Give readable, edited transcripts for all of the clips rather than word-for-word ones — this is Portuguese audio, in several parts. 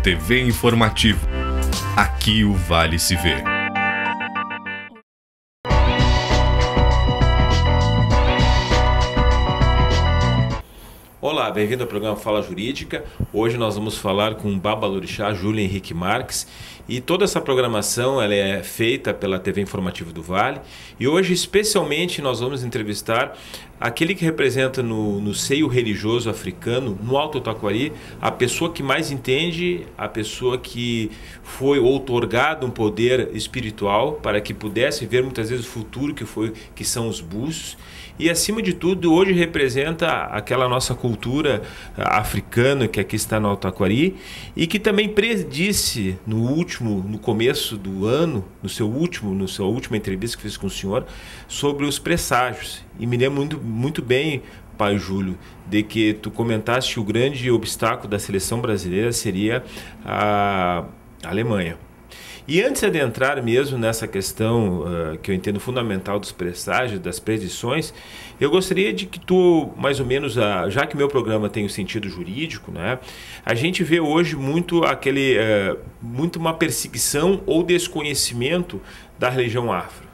TV Informativo. Aqui o Vale se vê. Olá, bem-vindo ao programa Fala Jurídica. Hoje nós vamos falar com o Babalorixá Júlio Henrique Marques. E toda essa programação ela é feita pela TV Informativo do Vale. E hoje, especialmente, nós vamos entrevistar aquele que representa no seio religioso africano, no Alto Taquari, a pessoa que mais entende, a pessoa que foi outorgado um poder espiritual para que pudesse ver muitas vezes o futuro que são os búzios. E, acima de tudo, hoje representa aquela nossa cultura africana que aqui está no Alto Taquari e que também predisse no começo do ano, na sua última entrevista que fiz com o senhor, sobre os presságios. E me lembro muito bem, pai Júlio, de que tu comentaste que o grande obstáculo da seleção brasileira seria a Alemanha. E antes de adentrar mesmo nessa questão que eu entendo fundamental dos presságios, das predições, eu gostaria de que tu, mais ou menos, já que meu programa tem o sentido jurídico, né, a gente vê hoje muito uma perseguição ou desconhecimento da religião afro.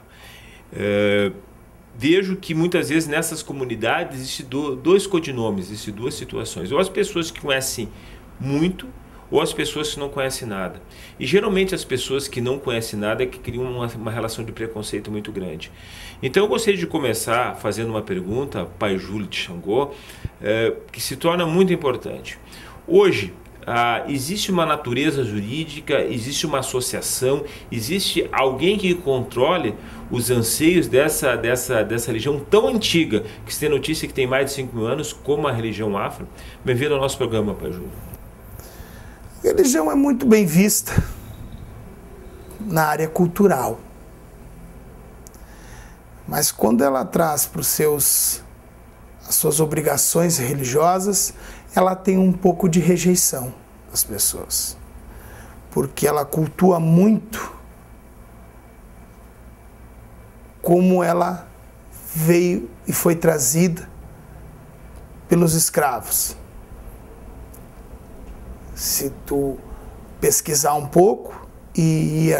Vejo que muitas vezes nessas comunidades existem dois codinomes, existem duas situações. Ou as pessoas que conhecem muito, ou as pessoas que não conhecem nada. E geralmente as pessoas que não conhecem nada é que criam uma relação de preconceito muito grande. Então eu gostaria de começar fazendo uma pergunta, pai Júlio de Xangô, que se torna muito importante. Hoje, existe uma natureza jurídica, existe uma associação, existe alguém que controle os anseios dessa religião tão antiga, que se tem notícia que tem mais de 5 mil anos, como a religião afro? Bem-vindo ao nosso programa, pai Júlio. A religião é muito bem vista na área cultural, mas quando ela traz para as suas obrigações religiosas, ela tem um pouco de rejeição das pessoas, porque ela cultua muito como ela veio e foi trazida pelos escravos. Se tu pesquisar um pouco e ir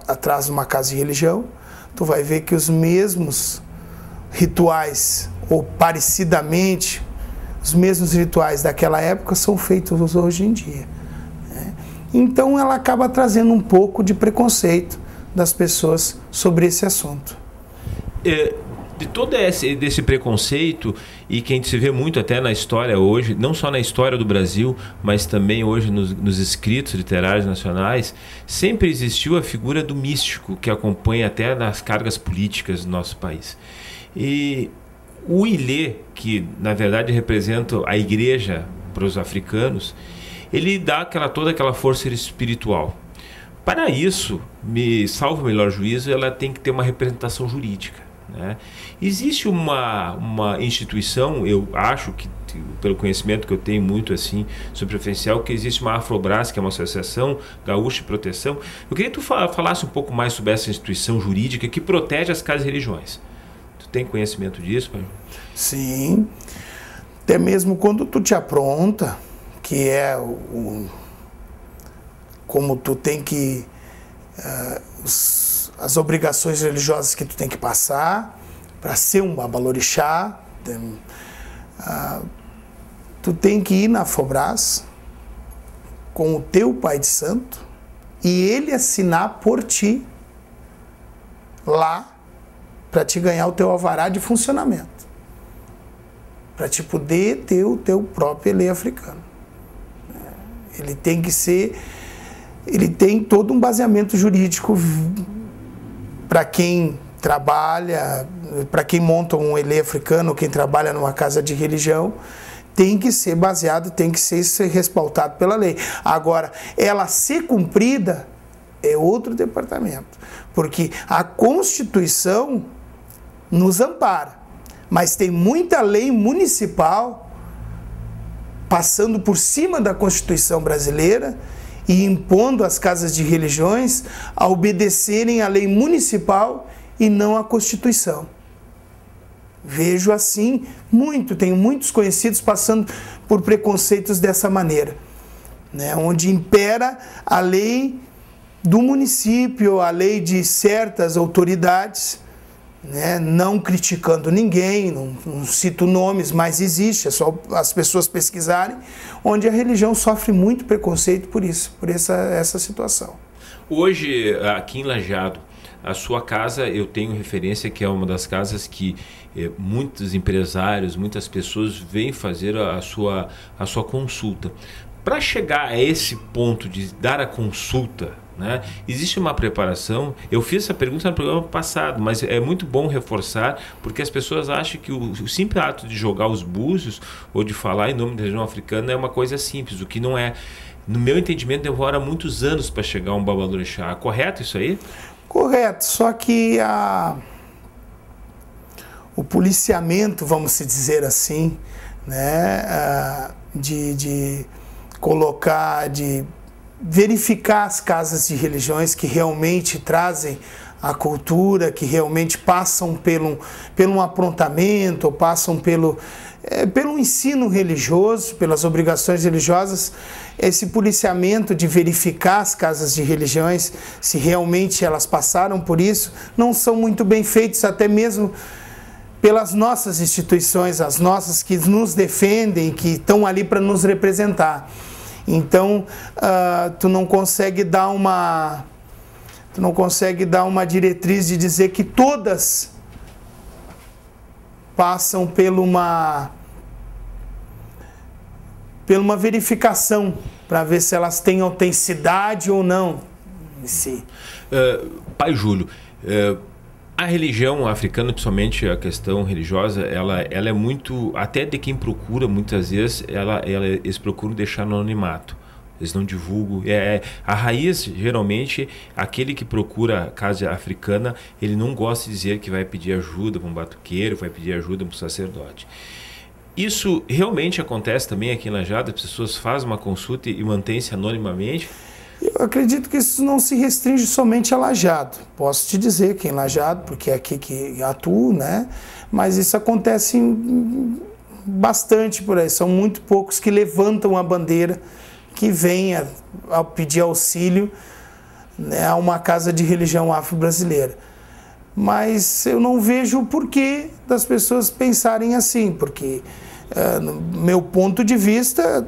atrás de uma casa de religião, tu vai ver que os mesmos rituais, ou parecidamente, os mesmos rituais daquela época são feitos hoje em dia. Né? Então ela acaba trazendo um pouco de preconceito das pessoas sobre esse assunto. De todo desse preconceito, e que a gente se vê muito até na história hoje, não só na história do Brasil, mas também hoje nos escritos literários nacionais, sempre existiu a figura do místico, que acompanha até nas cargas políticas do nosso país. E o Ilê, que na verdade representa a igreja para os africanos, ele dá toda aquela força espiritual. Para isso, salvo o melhor juízo, ela tem que ter uma representação jurídica. Né? Existe uma instituição, eu acho que, pelo conhecimento que eu tenho muito assim superficial, que existe uma Afrobras, que é uma associação gaúcha de proteção. Eu queria que tu falasse um pouco mais sobre essa instituição jurídica que protege as casas e religiões. Tu tem conhecimento disso, pai? Sim, até mesmo quando tu te apronta, que é como tu tem que as obrigações religiosas que tu tem que passar para ser um babalorixá, tu tem que ir na Afrobras com o teu pai de santo e ele assinar por ti lá para te ganhar o teu alvará de funcionamento, para te poder ter o teu próprio Ilê africano. Ele tem todo um baseamento jurídico para quem trabalha, para quem monta um Ilê africano, quem trabalha numa casa de religião, tem que ser baseado, tem que ser respaldado pela lei. Agora, ela ser cumprida é outro departamento, porque a Constituição nos ampara, mas tem muita lei municipal passando por cima da Constituição brasileira e impondo às casas de religiões a obedecerem à lei municipal e não à Constituição. Vejo assim tenho muitos conhecidos passando por preconceitos dessa maneira. né, onde impera a lei do município, a lei de certas autoridades, né, não criticando ninguém, não cito nomes, mas existe, é só as pessoas pesquisarem, onde a religião sofre muito preconceito por isso, por essa situação. Hoje, aqui em Lajeado, a sua casa, eu tenho referência que é uma das casas que muitos empresários, muitas pessoas vêm fazer a sua consulta. Para chegar a esse ponto de dar a consulta, né, existe uma preparação. Eu fiz essa pergunta no programa passado, mas é muito bom reforçar, porque as pessoas acham que o simples ato de jogar os búzios ou de falar em nome da religião africana é uma coisa simples, o que não é. No meu entendimento, demora muitos anos para chegar a um babalorixá. Correto isso aí? Correto, só que o policiamento, vamos dizer assim, né, de colocar, de verificar as casas de religiões que realmente trazem a cultura, que realmente passam pelo aprontamento, ou passam pelo ensino religioso, pelas obrigações religiosas. Esse policiamento de verificar as casas de religiões, se realmente elas passaram por isso, não são muito bem feitos, até mesmo pelas nossas instituições, as nossas que nos defendem, que estão ali para nos representar. Então, tu não consegue dar uma diretriz de dizer que todas passam por uma verificação para ver se elas têm autenticidade ou não. Sim. Pai Júlio, a religião africana, principalmente a questão religiosa, ela é muito, até de quem procura, muitas vezes, eles procuram deixar no anonimato. Eles não divulgam. A raiz, geralmente, aquele que procura a casa africana, ele não gosta de dizer que vai pedir ajuda para um batuqueiro, vai pedir ajuda para um sacerdote. Isso realmente acontece também aqui em Lajeado? As pessoas fazem uma consulta e mantêm-se anonimamente? Eu acredito que isso não se restringe somente a Lajeado. Posso te dizer que em Lajeado, porque é aqui que atuo, né? Mas isso acontece bastante por aí. São muito poucos que levantam a bandeira, que vêm a pedir auxílio, né, a uma casa de religião afro-brasileira. Mas eu não vejo o porquê das pessoas pensarem assim, porque, no meu ponto de vista,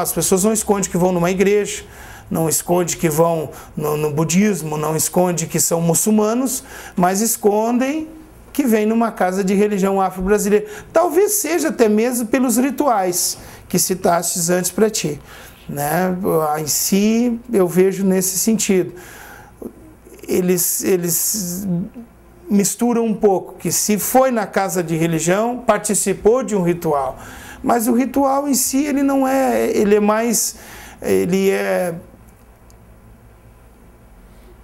as pessoas não escondem que vão numa igreja, não escondem que vão no budismo, não escondem que são muçulmanos, mas escondem que vêm numa casa de religião afro-brasileira. Talvez seja até mesmo pelos rituais que citastes antes para ti, né? Em si, eu vejo nesse sentido. Eles misturam um pouco, que se foi na casa de religião, participou de um ritual. Mas o ritual em si, ele não é, ele é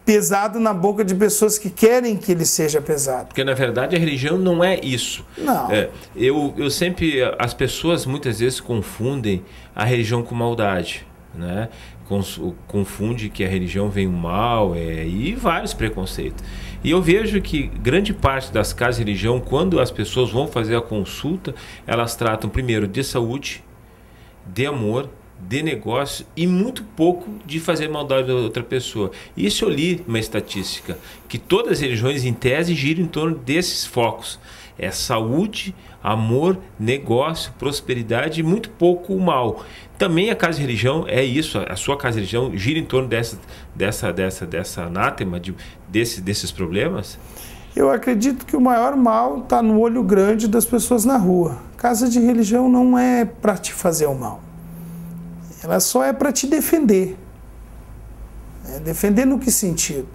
pesado na boca de pessoas que querem que ele seja pesado. Porque, na verdade, a religião não é isso. Não. Eu sempre... As pessoas, muitas vezes, confundem a religião com maldade, né? Confunde que a religião vem o mal e vários preconceitos. E eu vejo que grande parte das casas de religião, quando as pessoas vão fazer a consulta, elas tratam primeiro de saúde, de amor, de negócio e muito pouco de fazer maldade a outra pessoa. Isso eu li uma estatística, que todas as religiões em tese giram em torno desses focos. É saúde, amor, negócio, prosperidade e muito pouco o mal. Também a casa de religião é isso, a sua casa de religião gira em torno dessa anátema, desses problemas? Eu acredito que o maior mal está no olho grande das pessoas na rua. Casa de religião não é para te fazer o mal. Ela só é para te defender. Defender no que sentido?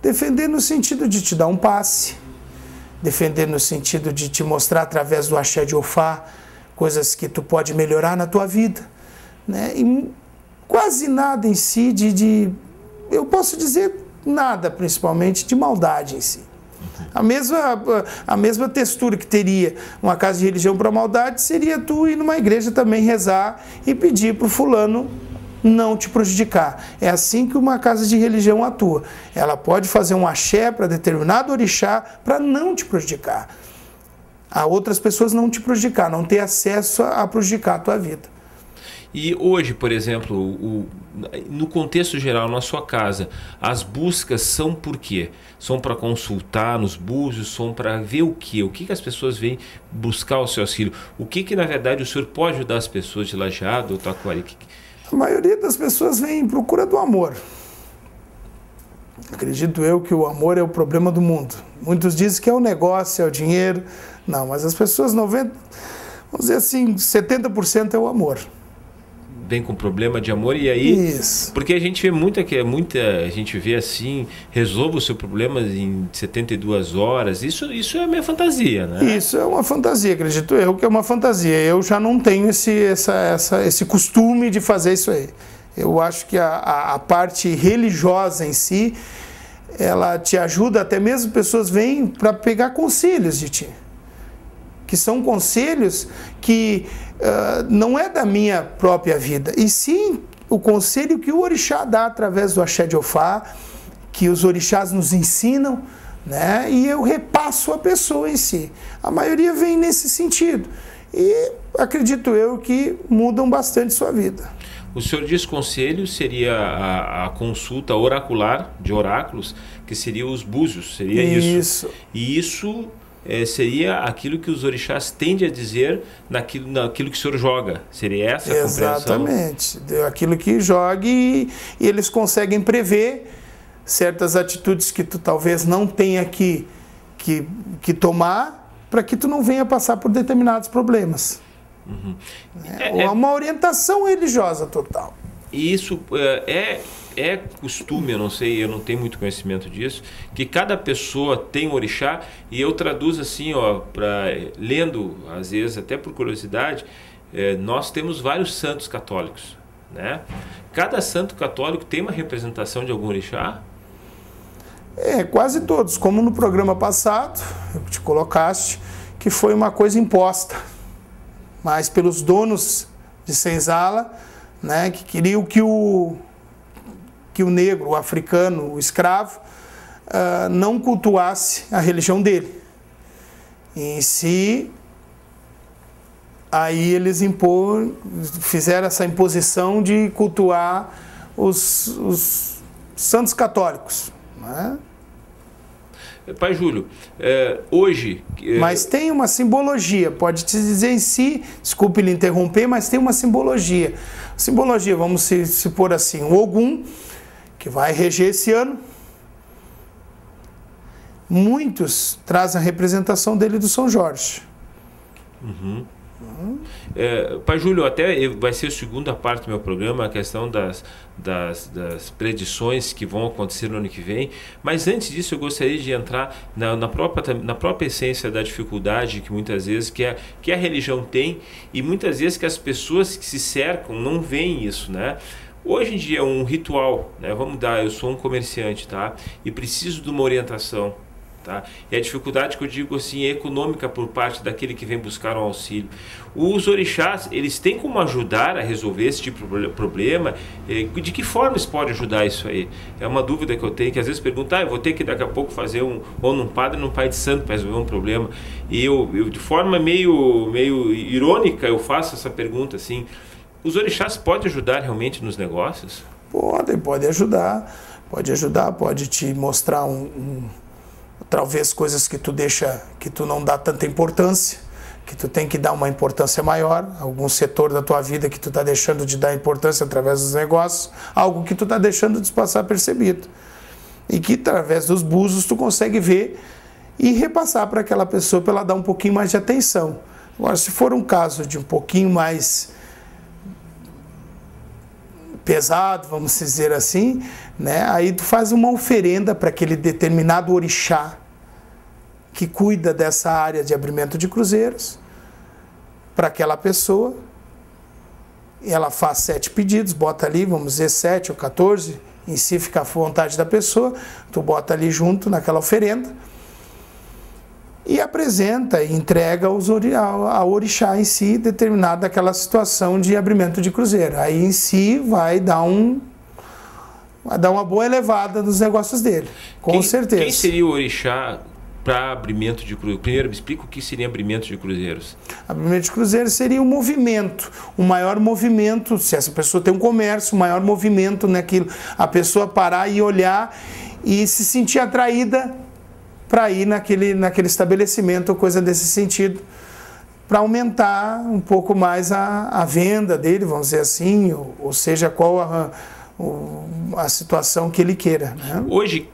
Defender no sentido de te dar um passe. Defender no sentido de te mostrar através do axé de Ofá coisas que tu pode melhorar na tua vida. Né? E quase nada em si eu posso dizer nada, principalmente, de maldade em si. A mesma textura que teria uma casa de religião para maldade seria tu ir numa igreja também rezar e pedir para o fulano não te prejudicar. É assim que uma casa de religião atua. Ela pode fazer um axé para determinado orixá para não te prejudicar. A outras pessoas não te prejudicar, não ter acesso a prejudicar a tua vida. E hoje, por exemplo, no contexto geral, na sua casa, as buscas são por quê? São para consultar nos búzios, são para ver o quê? O que que as pessoas vêm buscar o seu auxílio? O que na verdade, o senhor pode ajudar as pessoas de Lajeado ou Taquari? A maioria das pessoas vem em procura do amor. Acredito eu que o amor é o problema do mundo. Muitos dizem que é o negócio, é o dinheiro. Não, mas as pessoas, vamos dizer assim, 70% é o amor. Vem com problema de amor e aí... Isso. Porque a gente vê a gente vê assim, resolva o seu problema em 72 horas. Isso é minha fantasia, né? Isso é uma fantasia, acredito eu que é uma fantasia. Eu já não tenho esse costume de fazer isso aí. Eu acho que a parte religiosa em si, ela te ajuda, até mesmo pessoas vêm para pegar conselhos de ti. Que são conselhos que não é da minha própria vida, e sim o conselho que o orixá dá através do axé de Ofá, que os orixás nos ensinam, né? E eu repasso a pessoa em si. A maioria vem nesse sentido. E acredito eu que mudam bastante sua vida. O senhor diz conselho, seria a consulta oracular de oráculos, que seria os búzios, seria isso? E isso... seria aquilo que os orixás tendem a dizer naquilo que o senhor joga. Seria essa a compreensão? Exatamente. Aquilo que joga e eles conseguem prever certas atitudes que tu talvez não tenha que tomar para que tu não venha passar por determinados problemas. Uhum. É uma orientação religiosa total. E isso é costume, eu não sei, eu não tenho muito conhecimento disso, que cada pessoa tem um orixá, e eu traduzo assim, lendo, às vezes, até por curiosidade, nós temos vários santos católicos, né? Cada santo católico tem uma representação de algum orixá? Quase todos, como no programa passado, eu te colocaste, que foi uma coisa imposta, mas pelos donos de Senzala, né, que queriam que o negro, o africano, o escravo, não cultuasse a religião dele. Em si, aí eles fizeram essa imposição de cultuar os santos católicos, né? Pai Júlio, hoje... Mas tem uma simbologia, pode te dizer em si, desculpe lhe interromper, mas tem uma simbologia. Simbologia, vamos se pôr assim, o Ogum, que vai reger esse ano, muitos trazem a representação dele do São Jorge. Uhum. Pai Júlio, até vai ser a segunda parte do meu programa, a questão das predições que vão acontecer no ano que vem, mas antes disso eu gostaria de entrar na própria essência da dificuldade que muitas vezes que a religião tem, e muitas vezes que as pessoas que se cercam não veem isso, né? Hoje em dia um ritual, né? Eu sou um comerciante, tá? E preciso de uma orientação. Tá? E a dificuldade que eu digo assim é econômica por parte daquele que vem buscar um auxílio. Os orixás, eles têm como ajudar a resolver esse tipo de problema? De que forma eles podem ajudar isso aí? É uma dúvida que eu tenho, que às vezes perguntam, eu vou ter que daqui a pouco fazer ou num padre ou num pai de santo para resolver um problema. E eu de forma meio irônica eu faço essa pergunta assim, os orixás podem ajudar realmente nos negócios? Pode ajudar, pode te mostrar talvez coisas que tu não dá tanta importância, que tu tem que dar uma importância maior, algum setor da tua vida que tu está deixando de dar importância através dos negócios, algo que tu está deixando de passar percebido. E que através dos búzios tu consegue ver e repassar para aquela pessoa para ela dar um pouquinho mais de atenção. Agora, se for um caso de um pouquinho mais pesado, vamos dizer assim, né? Aí tu faz uma oferenda para aquele determinado orixá que cuida dessa área de abrimento de cruzeiros, para aquela pessoa, e ela faz 7 pedidos, bota ali, vamos dizer 7 ou 14, em si fica à vontade da pessoa, tu bota ali junto naquela oferenda, e apresenta e entrega ao orixá em si determinada aquela situação de abrimento de cruzeiro. Aí em si vai dar uma boa elevada nos negócios dele, com certeza. Quem seria o orixá para abrimento de cruzeiros? Primeiro, me explica o que seria abrimento de cruzeiros. Abrimento de cruzeiros seria um movimento, um maior movimento, se essa pessoa tem um comércio, um maior movimento naquilo, a pessoa parar e olhar e se sentir atraída para ir naquele estabelecimento ou coisa desse sentido, para aumentar um pouco mais a venda dele, vamos dizer assim, ou seja, qual a situação que ele queira. Né?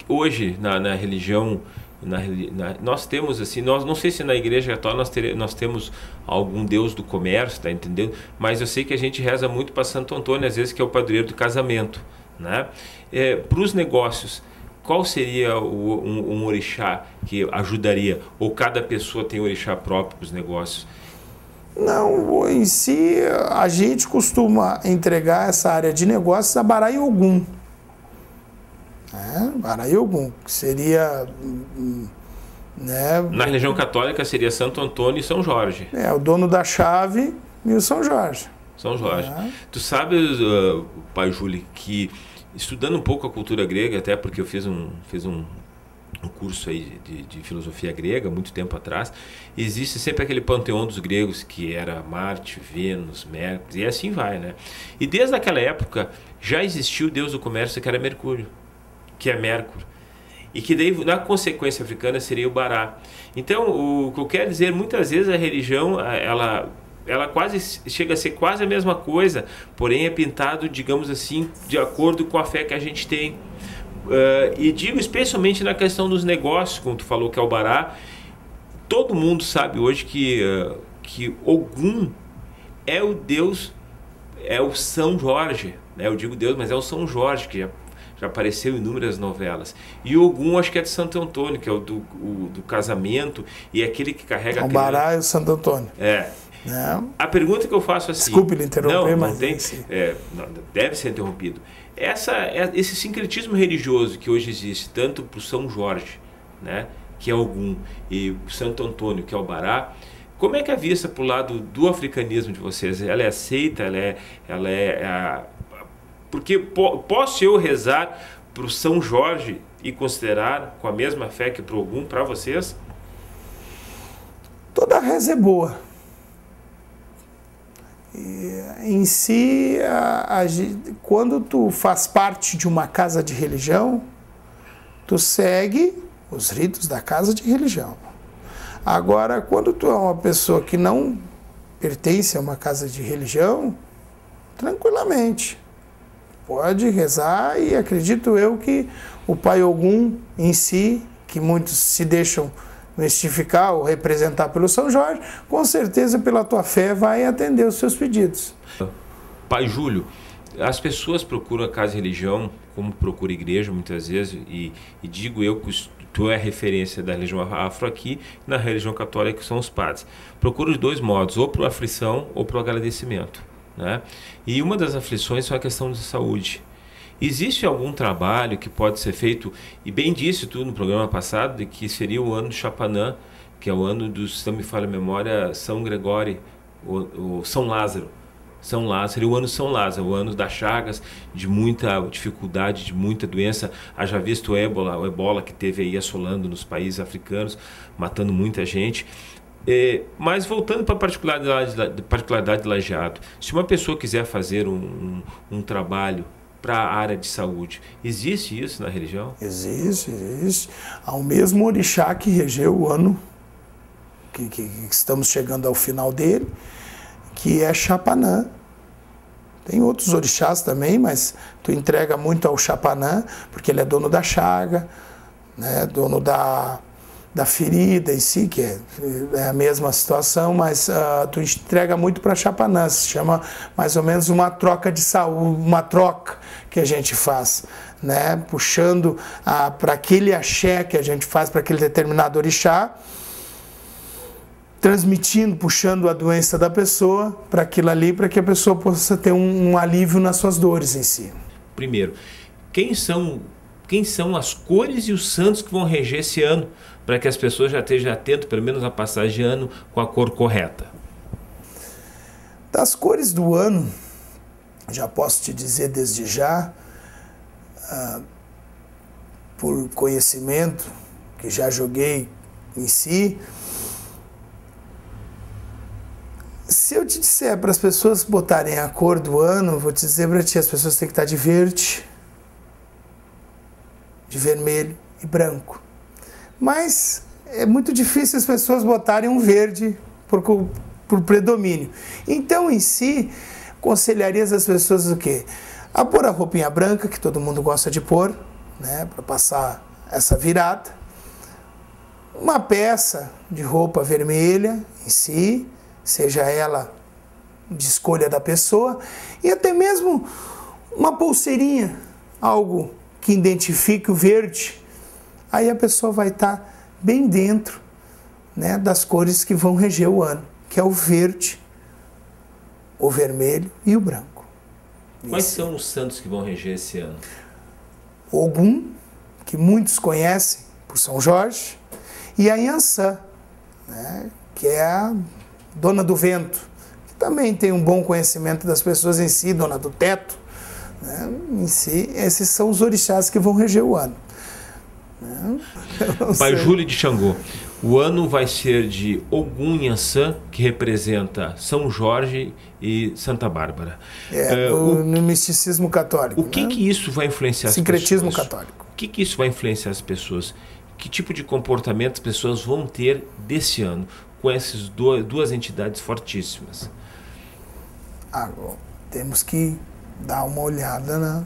Hoje na religião, nós temos assim, nós não sei se na igreja atual nós temos algum deus do comércio, tá entendendo? Mas eu sei que a gente reza muito para Santo Antônio, às vezes, que é o padroeiro do casamento, né? Para os negócios, qual seria um orixá que ajudaria? Ou cada pessoa tem orixá próprio para os negócios? Não, em si a gente costuma entregar essa área de negócios a Bará e Ogum. Bará e Ogum, que seria... Né, na religião católica seria Santo Antônio e São Jorge. O dono da chave e o São Jorge. São Jorge. Tu sabes, pai Júlio, que estudando um pouco a cultura grega, até porque eu fiz um curso aí de filosofia grega, muito tempo atrás, existe sempre aquele panteão dos gregos, que era Marte, Vênus, Mercúrio, e assim vai, né? E desde aquela época já existiu o deus do comércio, que era Mercúrio, que é Mercúrio, e que daí, na consequência africana, seria o Bará. Então, o que eu quero dizer, muitas vezes a religião, ela quase chega a ser quase a mesma coisa, porém é pintado, digamos assim, de acordo com a fé que a gente tem. E digo especialmente na questão dos negócios, como tu falou que é o Bará. Todo mundo sabe hoje que Ogum é o Deus, é o São Jorge, né? Eu digo Deus, mas é o São Jorge, que já apareceu em inúmeras novelas. E Ogum acho que é de Santo Antônio, que é o do casamento, e é aquele que carrega... O Bará e o Santo Antônio. Não. A pergunta que eu faço assim... Desculpe lhe interromper, mas deve ser interrompido. Esse sincretismo religioso que hoje existe, tanto para o São Jorge, né, que é Ogum, e o Santo Antônio, que é o Bará, como é que é vista para o lado do africanismo de vocês? Ela é aceita? Porque posso eu rezar para o São Jorge e considerar com a mesma fé que para o Ogum, para vocês? Toda reza é boa. Em si, quando tu faz parte de uma casa de religião, tu segue os ritos da casa de religião. Agora, quando tu é uma pessoa que não pertence a uma casa de religião, tranquilamente, pode rezar, e acredito eu que o Pai Ogum em si, que muitos se deixam mistificar ou representar pelo São Jorge, com certeza pela tua fé vai atender os seus pedidos. Pai Júlio, as pessoas procuram a casa de religião como procura igreja muitas vezes, e digo eu que tu é referência da religião afro aqui, na religião católica que são os padres. Procura de dois modos, ou para a aflição ou para o agradecimento, né? E uma das aflições é a questão de saúde. Existe algum trabalho que pode ser feito, e bem disse tu no programa passado, de que seria o ano do Chapanã, que é o ano do, se não me falha a memória, São Gregório, o São Lázaro. São Lázaro, seria o ano São Lázaro, o ano das chagas, de muita dificuldade, de muita doença. Haja visto o ebola que teve aí assolando nos países africanos, matando muita gente. Mas voltando para a particularidade de Lajeado, se uma pessoa quiser fazer um trabalho para a área de saúde, existe isso na religião? Existe. Há o mesmo orixá que regeu o ano que estamos chegando ao final dele, que é Chapanã. Tem outros orixás também, mas tu entrega muito ao Chapanã, porque ele é dono da chaga, né, dono da ferida em si, que é a mesma situação, mas tu entrega muito para Chapanã. Se chama mais ou menos uma troca de saúde, uma troca que a gente faz, né, puxando para aquele axé que a gente faz para aquele determinado orixá, transmitindo, puxando a doença da pessoa para aquilo ali, para que a pessoa possa ter um alívio nas suas dores em si. Primeiro, quem são as cores e os santos que vão reger esse ano, para que as pessoas já estejam atentas, pelo menos na passagem de ano, com a cor correta? Das cores do ano, já posso te dizer desde já, por conhecimento, que já joguei em si. Se eu te disser para as pessoas botarem a cor do ano, vou te dizer para ti, as pessoas têm que estar de verde, de vermelho e branco. Mas é muito difícil as pessoas botarem um verde por predomínio. Então, em si, aconselharia as pessoas o quê? A pôr a roupinha branca, que todo mundo gosta de pôr, né, para passar essa virada. Uma peça de roupa vermelha em si, seja ela de escolha da pessoa, e até mesmo uma pulseirinha, algo que identifique o verde. Aí a pessoa vai estar bem dentro, né, das cores que vão reger o ano, que é o verde, o vermelho e o branco. Quais são os santos que vão reger esse ano? Ogum, que muitos conhecem por São Jorge, e a Iansã, né, que é a dona do vento, que também tem um bom conhecimento das pessoas em si, dona do teto, né, em si. Esses são os orixás que vão reger o ano. Pai Júlio de Xangô, o ano vai ser de Ogum Iansã, que representa São Jorge e Santa Bárbara. No misticismo católico. O que isso vai influenciar as pessoas? Sincretismo católico. O que isso vai influenciar as pessoas? Que tipo de comportamento as pessoas vão ter desse ano com essas duas entidades fortíssimas? Agora, temos que dar uma olhada na...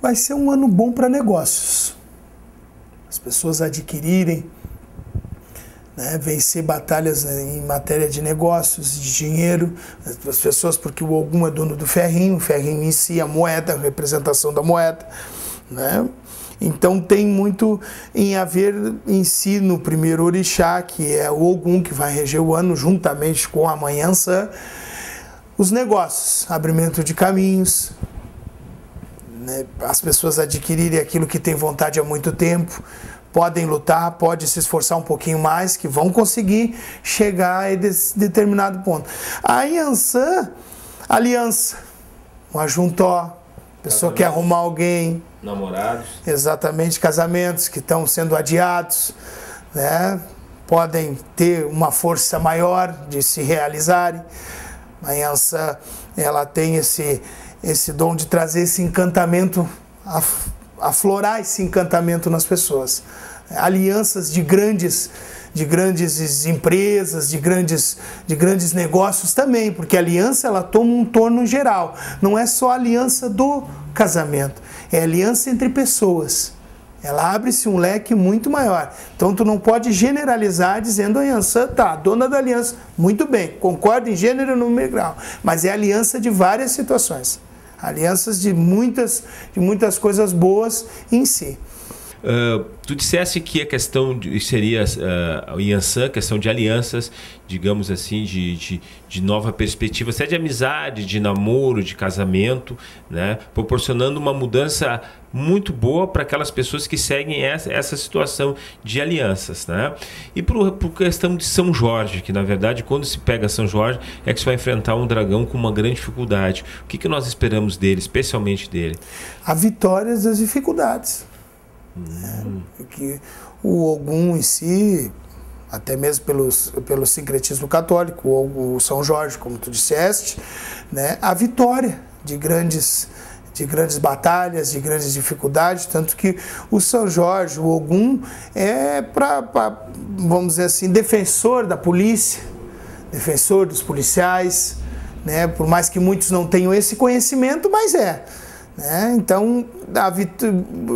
Vai ser um ano bom para negócios. As pessoas adquirirem, né, vencer batalhas em matéria de negócios, de dinheiro. As pessoas, porque o Ogum é dono do ferrinho, o ferrinho em si, a moeda, a representação da moeda, né? Então tem muito em haver em si no primeiro orixá, que é o Ogum, que vai reger o ano juntamente com a Mãe Iansã, os negócios, abrimento de caminhos, né, as pessoas adquirirem aquilo que tem vontade há muito tempo, podem lutar, podem se esforçar um pouquinho mais, que vão conseguir chegar a esse determinado ponto. A Iansã, aliança, um ajuntó, a pessoa quer arrumar alguém. Namorados. Exatamente, casamentos que estão sendo adiados, né, podem ter uma força maior de se realizarem. A Iansã, ela tem esse dom de trazer esse encantamento, aflorar esse encantamento nas pessoas. Alianças de grandes empresas, de grandes negócios também, porque a aliança ela toma um torno geral. Não é só a aliança do casamento, é a aliança entre pessoas. Ela abre-se um leque muito maior. Então tu não pode generalizar dizendo a Iansã, tá, dona da aliança, muito bem, concordo em gênero, número e grau, mas é aliança de várias situações. Alianças de muitas coisas boas em si. Tu disseste que a questão seria o Iansã, questão de alianças, digamos assim, de nova perspectiva, seja de amizade, de namoro, de casamento, né? Proporcionando uma mudança muito boa para aquelas pessoas que seguem essa situação de alianças, né? E por questão de São Jorge, que na verdade quando se pega São Jorge é que se vai enfrentar um dragão com uma grande dificuldade. O que nós esperamos dele, especialmente dele? A vitória das dificuldades. Que o Ogum em si, até mesmo pelo sincretismo católico, o São Jorge, como tu disseste, né, a vitória de grandes batalhas, de grandes dificuldades, tanto que o São Jorge, o Ogum, é vamos dizer assim, defensor da polícia, defensor dos policiais, né? Por mais que muitos não tenham esse conhecimento, mas é. Né? Então,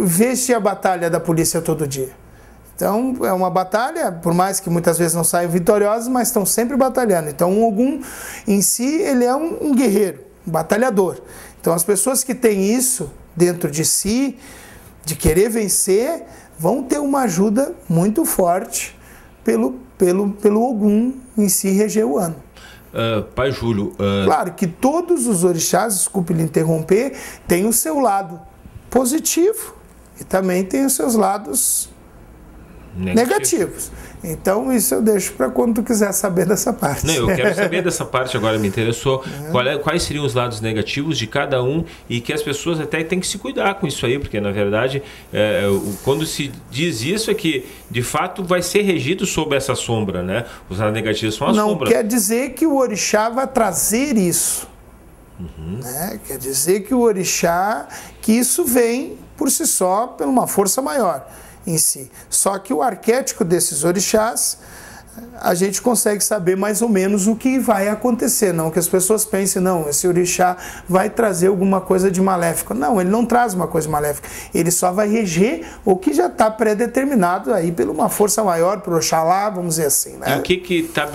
vê-se a batalha da polícia todo dia. Então, é uma batalha, por mais que muitas vezes não saiam vitoriosos, mas estão sempre batalhando. Então, um Ogum em si, ele é um guerreiro, um batalhador. Então, as pessoas que têm isso dentro de si, de querer vencer, vão ter uma ajuda muito forte pelo Ogum em si reger o ano. Pai Júlio... Claro que todos os orixás, desculpe lhe interromper, têm o seu lado positivo e também têm os seus lados negativos. Então, isso eu deixo para quando tu quiser saber dessa parte. Não, eu quero saber dessa parte agora, me interessou. Quais seriam os lados negativos de cada um e que as pessoas até têm que se cuidar com isso aí, porque, na verdade, quando se diz isso é que, de fato, vai ser regido sob essa sombra, né? Os lados negativos são a sombra. Não quer dizer que o orixá vai trazer isso. Né? Quer dizer que o orixá, que isso vem por si só, por uma força maior em si. Só que o arquétipo desses orixás, a gente consegue saber mais ou menos o que vai acontecer. Não que as pessoas pensem, não, esse orixá vai trazer alguma coisa de maléfico. Não, ele não traz uma coisa maléfica. Ele só vai reger o que já está pré-determinado aí por uma força maior, por Oxalá, vamos dizer assim. Né? E o que está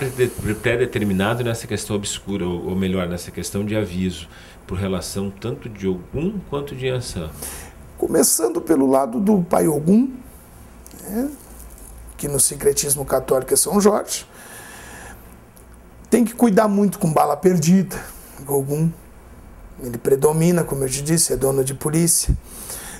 pré-determinado nessa questão obscura, ou melhor, nessa questão de aviso, por relação tanto de Ogum quanto de Yansan? Começando pelo lado do Pai Ogum, que no sincretismo católico é São Jorge, tem que cuidar muito com bala perdida. Ogum, ele predomina, como eu te disse, é dono de polícia.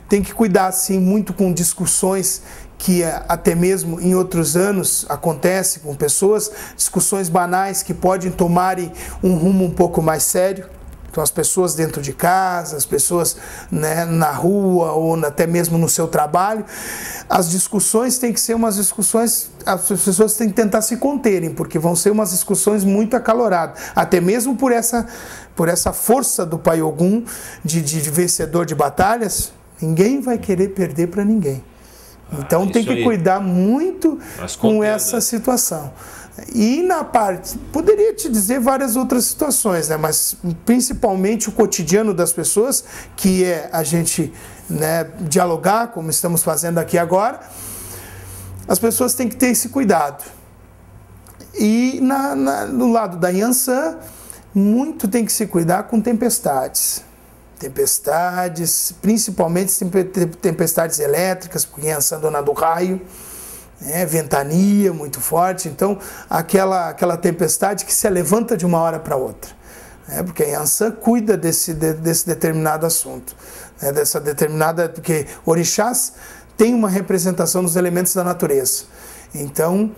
Tem que cuidar assim muito com discussões que até mesmo em outros anos acontece com pessoas, discussões banais que podem tomar um rumo um pouco mais sério. Então, as pessoas dentro de casa, as pessoas, né, na rua ou até mesmo no seu trabalho, as discussões têm que ser umas discussões, as pessoas têm que tentar se conterem, porque vão ser umas discussões muito acaloradas, até mesmo por essa força do Pai Ogum de vencedor de batalhas. Ninguém vai querer perder para ninguém. Então tem que cuidar muito com essa situação. E na parte, poderia te dizer várias outras situações, né? Mas principalmente o cotidiano das pessoas, que é a gente, né, dialogar, como estamos fazendo aqui agora, as pessoas têm que ter esse cuidado. E no lado da Yansan, muito tem que se cuidar com tempestades. Tempestades, principalmente tempestades elétricas, porque Yansan é dona do raio. Ventania muito forte, então aquela tempestade que se levanta de uma hora para outra, porque a Yansan cuida desse determinado assunto, dessa determinada, porque orixás tem uma representação dos elementos da natureza, então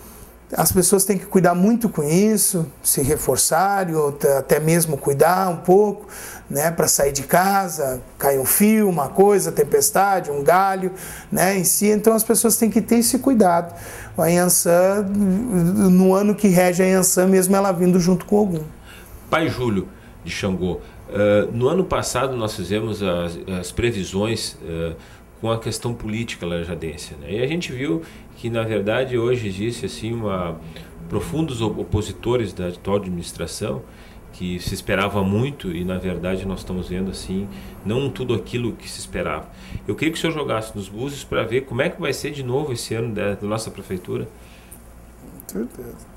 as pessoas têm que cuidar muito com isso, se reforçarem, ou até mesmo cuidar um pouco, né, para sair de casa, cai um fio, uma coisa, tempestade, um galho, né, em si. Então as pessoas têm que ter esse cuidado. A Yansan, no ano que rege a Yansan, mesmo ela vindo junto com Ogum. Pai Júlio de Xangô, no ano passado nós fizemos as previsões com a questão política lajadense, né? E a gente viu que, na verdade, hoje existe assim, profundos opositores da atual administração, que se esperava muito e, na verdade, nós estamos vendo assim, não tudo aquilo que se esperava. Eu queria que o senhor jogasse nos búzios para ver como é que vai ser de novo esse ano da nossa prefeitura. Com certeza.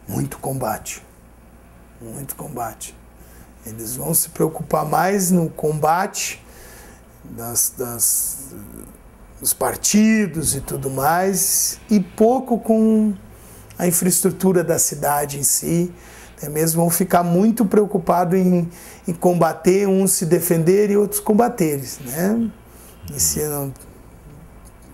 Muito combate, muito combate. Eles vão se preocupar mais no combate dos partidos e tudo mais, e pouco com a infraestrutura da cidade em si. Até mesmo vão ficar muito preocupados em combater, uns se defender e outros combaterem, né? Ensinam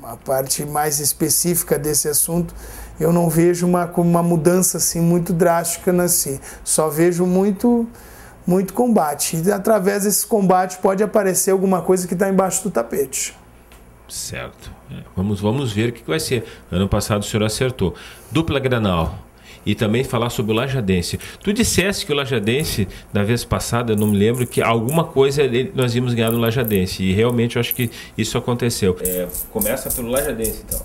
a parte mais específica desse assunto. Eu não vejo uma mudança assim muito drástica assim. Só vejo muito combate. E através desse combate pode aparecer alguma coisa que está embaixo do tapete. Certo. Vamos ver o que vai ser. Ano passado o senhor acertou. Dupla Granal. e também falar sobre o Lajadense. Tu disseste que o Lajadense, da vez passada, eu não me lembro, que alguma coisa nós íamos ganhar no Lajadense, e realmente eu acho que isso aconteceu. Começa pelo Lajadense, então.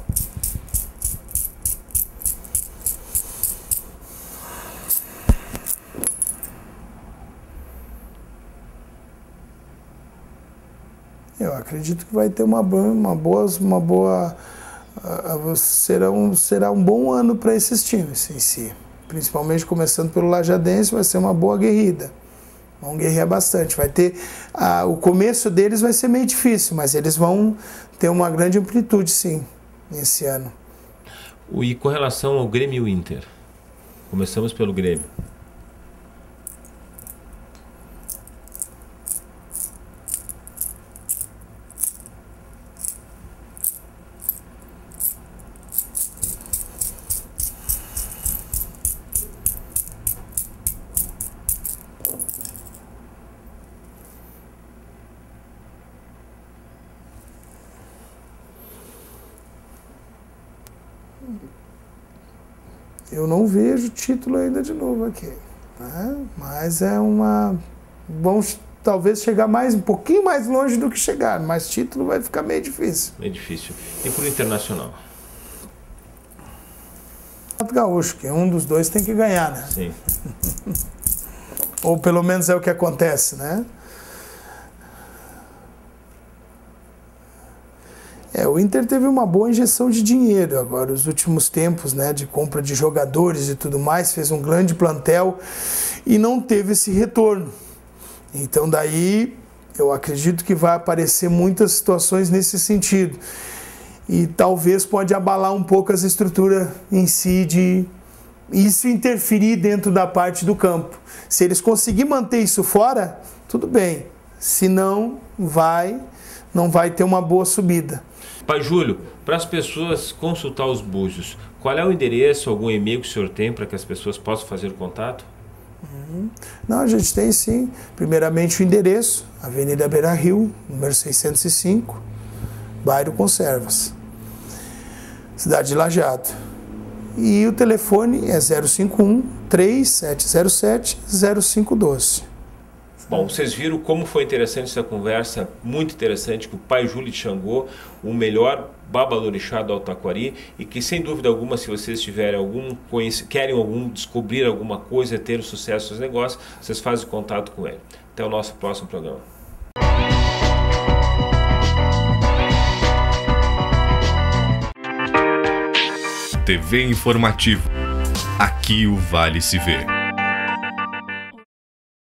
Eu acredito que vai ter será um bom ano para esses times em si. Principalmente começando pelo Lajadense, vai ser uma boa guerrida. Vão guerrear bastante. Vai ter, o começo deles vai ser meio difícil, mas eles vão ter uma grande amplitude, sim, nesse ano. E com relação ao Grêmio e o Inter? Começamos pelo Grêmio. Eu não vejo título ainda de novo aqui, né? Mas vamos talvez chegar um pouquinho mais longe do que chegar, mas título vai ficar meio difícil. Meio difícil. E pro Internacional? Gaúcho, que um dos dois tem que ganhar, né? Sim. Ou pelo menos é o que acontece, né? O Inter teve uma boa injeção de dinheiro agora, os últimos tempos, né, de compra de jogadores e tudo mais, fez um grande plantel e não teve esse retorno. Então daí eu acredito que vai aparecer muitas situações nesse sentido. E talvez pode abalar um pouco as estruturas em si, de isso interferir dentro da parte do campo. Se eles conseguirem manter isso fora, tudo bem. Se não vai ter uma boa subida. Pai Júlio, para as pessoas consultar os Búzios, qual é o endereço, algum e-mail que o senhor tem para que as pessoas possam fazer contato? Não, a gente tem sim. Primeiramente o endereço, Avenida Beira-Rio, número 605, bairro Conservas, cidade de Lajeado. E o telefone é 051-3707-0512. Bom, vocês viram como foi interessante essa conversa, muito interessante, com o Pai Júlio de Xangô, o melhor babalorixá do Altaquari, e que sem dúvida alguma, se vocês tiverem querem descobrir alguma coisa, ter sucesso nos negócios, vocês fazem contato com ele. Até o nosso próximo programa. TV Informativo. Aqui o Vale se vê.